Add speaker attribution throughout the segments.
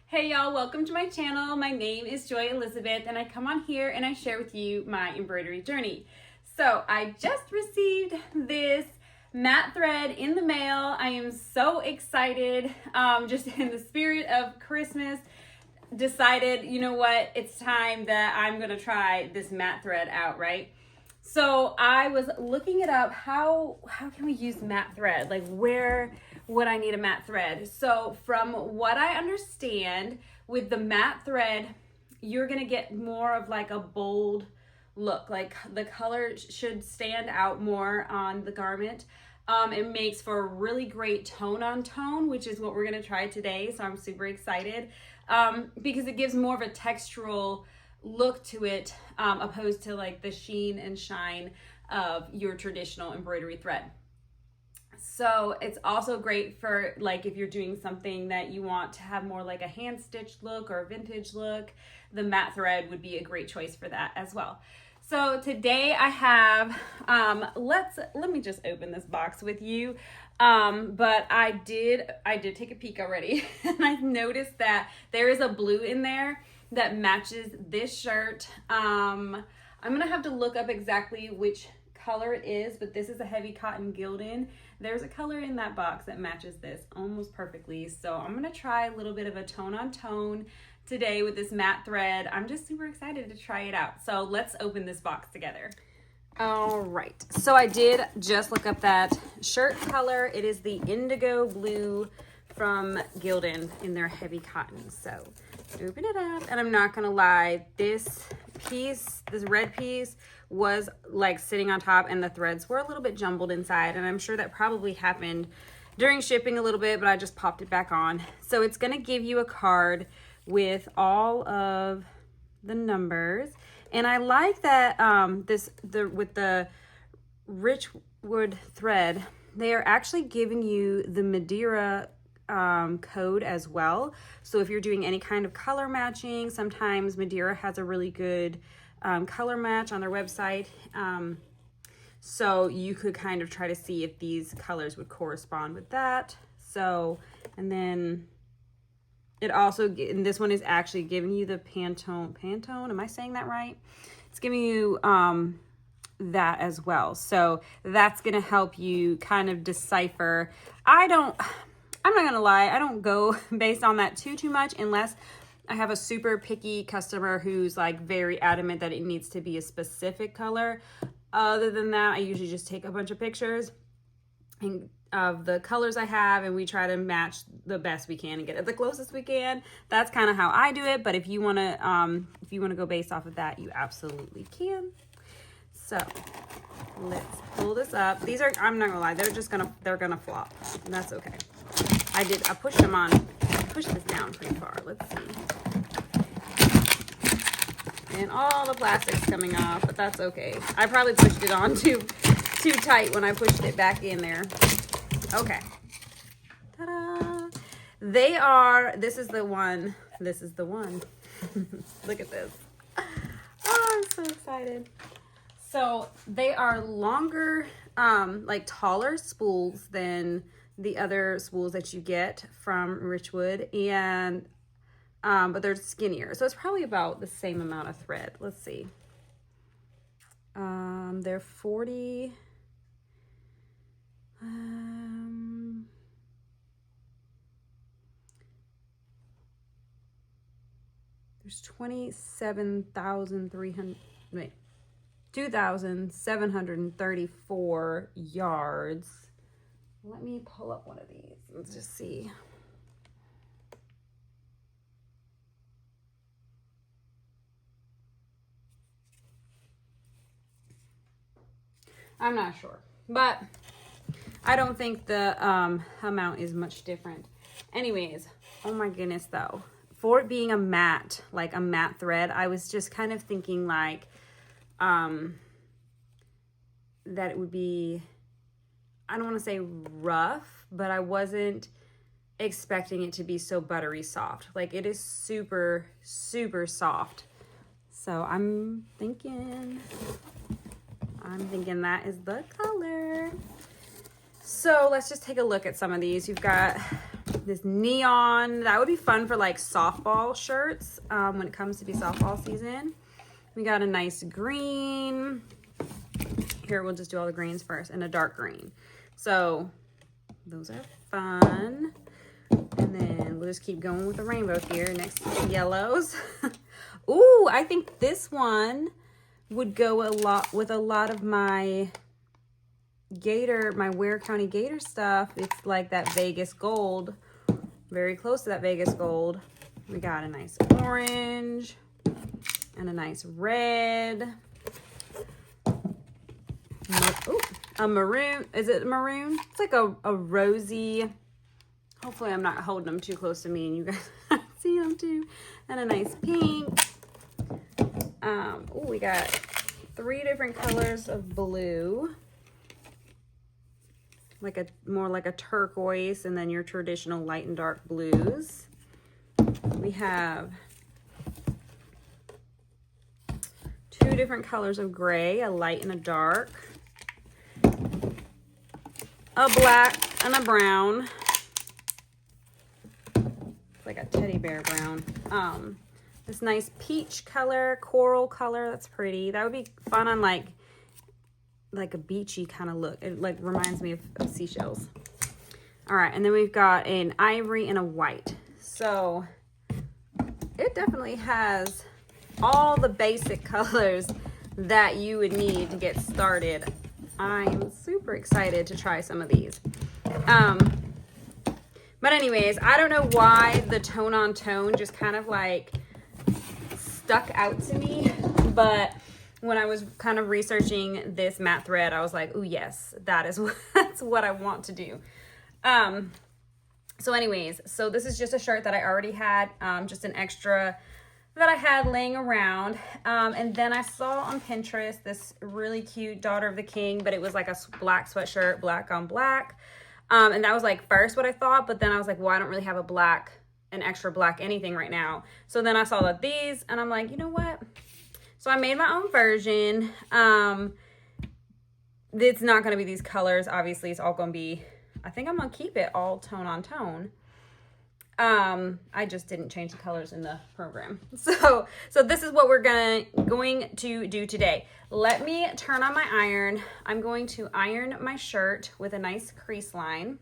Speaker 1: Hey y'all, welcome to my channel. My name is Joy Elizabeth and I come on here and I share with you my embroidery journey. So I just received this matte thread in the mail. I am so excited, just in the spirit of Christmas. Decided, you know what, it's time that I'm gonna try this matte thread out, right? So I was looking it up, how can we use matte thread? Like where would I need a matte thread? So from what I understand, with the matte thread, you're gonna get more of like a bold look. Like the color should stand out more on the garment. It makes for a really great tone on tone, which is what we're gonna try today. So I'm super excited because it gives more of a textural look to it, opposed to like the sheen and shine of your traditional embroidery thread. So it's also great for like if you're doing something that you want to have more like a hand stitched look or a vintage look, the matte thread would be a great choice for that as well. So today I have, let me just open this box with you. But I did take a peek already and I noticed that there is a blue in there that matches this shirt. I'm gonna have to look up exactly which color it is, but this is a heavy cotton gildan. There's a color in that box that matches this almost perfectly. So I'm gonna try a little bit of a tone on tone today with this matte thread. I'm just super excited to try it out. So let's open this box together. All right, so I did just look up that shirt color. It is the indigo blue from Gildan in their heavy cotton. So open it up, and I'm not gonna lie, this red piece was like sitting on top and the threads were a little bit jumbled inside, and I'm sure that probably happened during shipping a little bit, but I just popped it back on. So it's gonna give you a card with all of the numbers, and I like that with the Richwood thread, they are actually giving you the Madeira code as well. So if you're doing any kind of color matching, sometimes Madeira has a really good color match on their website. So you could kind of try to see if these colors would correspond with that. So, and then it also, and this one is actually giving you the Pantone, am I saying that right? It's giving you that as well. So that's gonna help you kind of decipher. I'm not gonna lie, I don't go based on that too much unless I have a super picky customer who's like very adamant that it needs to be a specific color. Other than that, I usually just take a bunch of pictures of the colors I have, and we try to match the best we can and get it the closest we can. That's kind of how I do it, but if you want to go based off of that, you absolutely can. So let's pull this up. These are, I'm not gonna lie, they're gonna flop, and that's okay. I pushed this down pretty far. Let's see. And all the plastic's coming off, but that's okay. I probably pushed it on too tight when I pushed it back in there. Okay. Ta-da! This is the one. Look at this. Oh, I'm so excited. So they are longer, like taller spools than the other spools that you get from Richwood, and but they're skinnier. So it's probably about the same amount of thread. Let's see. They're 40. There's 2,734 yards. Let me pull up one of these. Let's just see. I'm not sure, but I don't think the amount is much different. Anyways, oh my goodness though. For it being a matte thread, I was just kind of thinking like that it would be, I don't want to say rough, but I wasn't expecting it to be so buttery soft. Like it is super, super soft. So I'm thinking that is the color. So let's just take a look at some of these. You've got this neon. That would be fun for like softball shirts when it comes to be softball season. We got a nice green. Here, we'll just do all the greens first, and a dark green. So those are fun. And then we'll just keep going with the rainbow here next to the yellows. Ooh, I think this one would go a lot with a lot of my Gator, my Ware County Gator stuff. It's like that Vegas gold, very close to that Vegas gold. We got a nice orange and a nice red. Ooh, a maroon. Is it maroon? It's like a rosy. Hopefully I'm not holding them too close to me and you guys see them too. And a nice pink. Oh, we got 3 different colors of blue. More like a turquoise, and then your traditional light and dark blues. We have 2 different colors of gray, a light and a dark. A black and a brown. It's like a teddy bear brown. This nice peach color, coral color, that's pretty. That would be fun on like a beachy kind of look. It like reminds me of seashells. All right, and then we've got an ivory and a white. So it definitely has all the basic colors that you would need to get started. I'm super excited to try some of these. But anyways, I don't know why the tone on tone just kind of like stuck out to me, but when I was kind of researching this matte thread, I was like, oh yes, that's what I want to do. So anyways, so this is just a shirt that I already had, just an extra that I had laying around. And then I saw on Pinterest this really cute Daughter of the King, but it was like a black sweatshirt, black on black. And that was like first what I thought, but then I was like, well, I don't really have an extra black anything right now. So then I saw that these, and I'm like, you know what? So I made my own version. It's not going to be these colors. Obviously, it's all going to be, I think I'm going to keep it all tone on tone. I just didn't change the colors in the program. So this is what we're going to do today. Let me turn on my iron. I'm going to iron my shirt with a nice crease line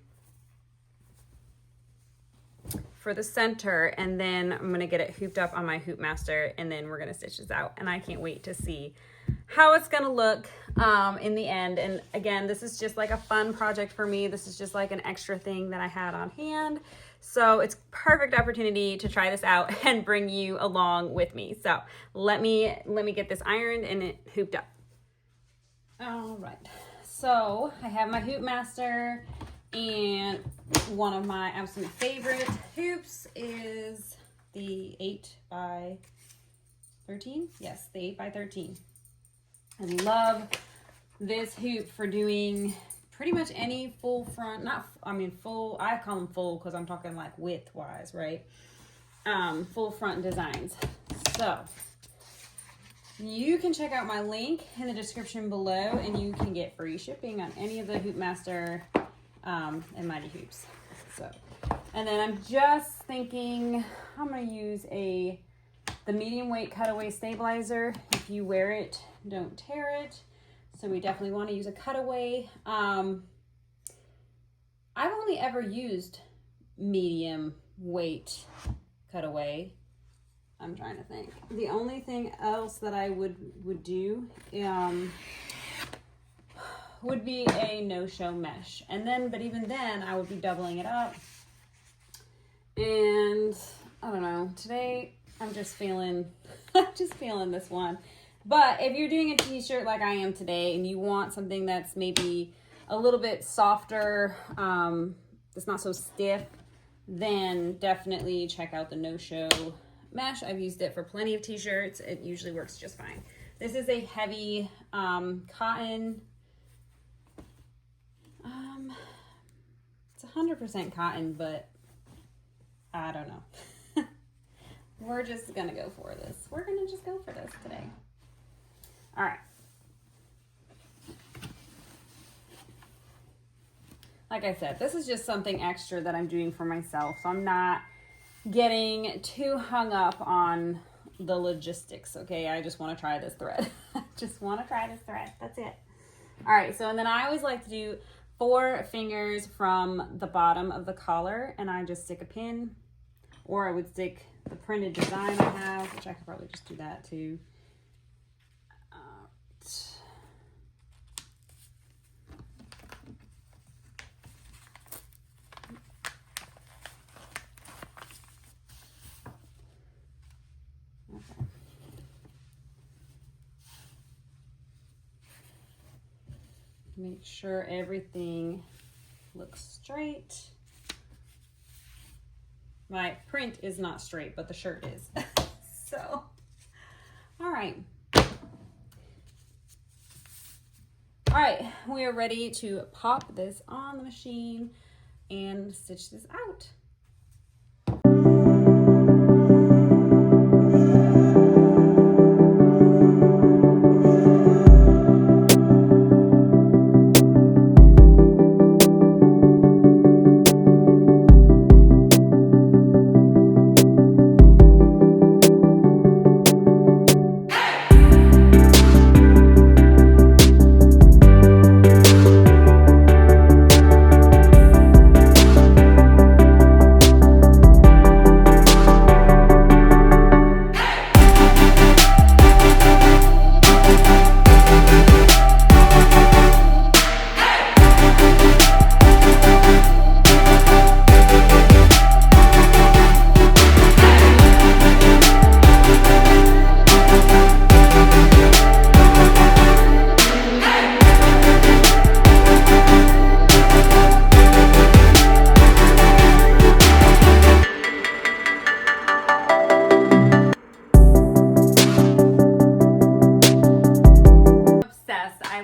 Speaker 1: for the center, and then I'm gonna get it hooped up on my hoop master, and then we're gonna stitch this out, and I can't wait to see how it's gonna look in the end. And again, this is just like a fun project for me. This is just like an extra thing that I had on hand, so it's perfect opportunity to try this out and bring you along with me. So let me get this ironed and it hooped up. All right, so I have my hoop master. And one of my absolute favorite hoops is the 8x13. Yes, the 8x13. I love this hoop for doing pretty much any full front, full, I call them full because I'm talking like width wise, right? Full front designs. So you can check out my link in the description below, and you can get free shipping on any of the Hoopmaster and Mighty Hoops. So, and then I'm just thinking I'm going to use the medium weight cutaway stabilizer. If you wear it, don't tear it. So we definitely want to use a cutaway. I've only ever used medium weight cutaway. I'm trying to think. The only thing else that I would do would be a no-show mesh, but even then I would be doubling it up. And I don't know, today I'm just feeling this one. But if you're doing a t-shirt like I am today and you want something that's maybe a little bit softer, that's not so stiff, then definitely check out the no-show mesh. I've used it for plenty of t-shirts. It usually works just fine. This is a heavy cotton. It's 100% cotton, but I don't know. We're just gonna go for this. We're gonna just go for this today. All right. like I said, this is just something extra that I'm doing for myself. So I'm not getting too hung up on the logistics, okay? I just want to try this thread. Just want to try this thread. That's it. All right, so and then I always like to do 4 fingers from the bottom of the collar, and I just stick a pin, or I would stick the printed design I have, which I could probably just do that too. Okay. Make sure everything looks straight. My print is not straight, but the shirt is. So, all right. All right, we are ready to pop this on the machine and stitch this out.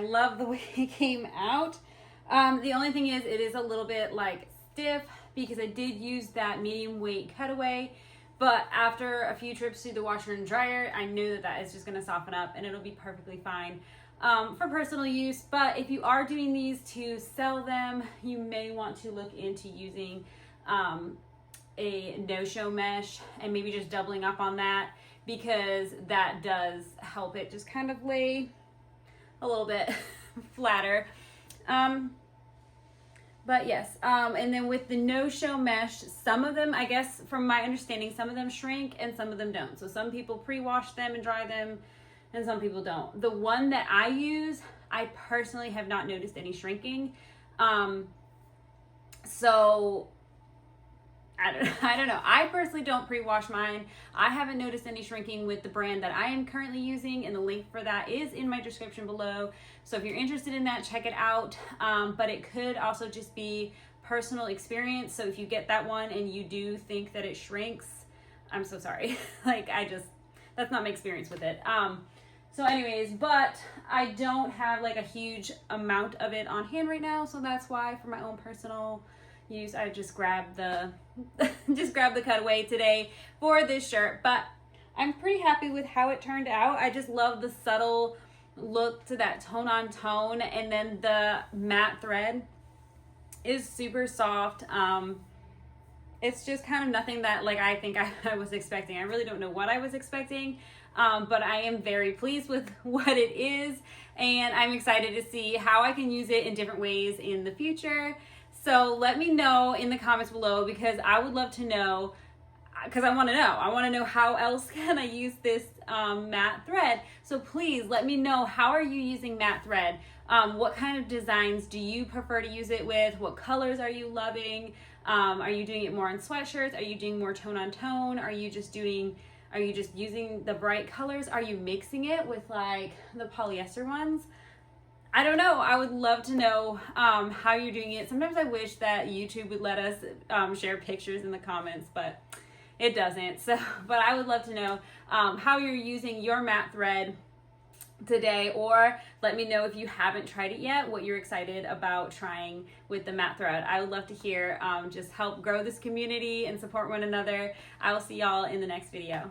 Speaker 1: Love the way it came out. The only thing is it is a little bit like stiff because I did use that medium weight cutaway, but after a few trips to the washer and dryer, I knew that that is just going to soften up and it'll be perfectly fine for personal use. But if you are doing these to sell them, you may want to look into using a no-show mesh and maybe just doubling up on that, because that does help it just kind of lay a little bit flatter. But yes, and then with the no-show mesh, some of them, I guess from my understanding, some of them shrink and some of them don't. So some people pre-wash them and dry them and some people don't. The one that I use, I personally have not noticed any shrinking. So I don't know. I personally don't pre-wash mine. I haven't noticed any shrinking with the brand that I am currently using, and the link for that is in my description below. So if you're interested in that, check it out. But it could also just be personal experience. So if you get that one and you do think that it shrinks, I'm so sorry. Like that's not my experience with it. So anyways, but I don't have like a huge amount of it on hand right now. So that's why for my own personal use, I just grabbed the cutaway today for this shirt. But I'm pretty happy with how it turned out. I just love the subtle look to that tone on tone, and then the matte thread is super soft. It's just kind of nothing that like I think I was expecting. I really don't know what I was expecting, but I am very pleased with what it is, and I'm excited to see how I can use it in different ways in the future. So let me know in the comments below, because I would love to know, because I want to know how else can I use this matte thread. So please let me know, how are you using matte thread? What kind of designs do you prefer to use it with? What colors are you loving? Are you doing it more on sweatshirts? Are you doing more tone on tone? Are you just using the bright colors? Are you mixing it with like the polyester ones? I don't know. I would love to know how you're doing it. Sometimes I wish that YouTube would let us share pictures in the comments, but it doesn't. So, but I would love to know how you're using your matte thread today, or let me know if you haven't tried it yet, what you're excited about trying with the matte thread. I would love to hear. Just help grow this community and support one another. I will see y'all in the next video.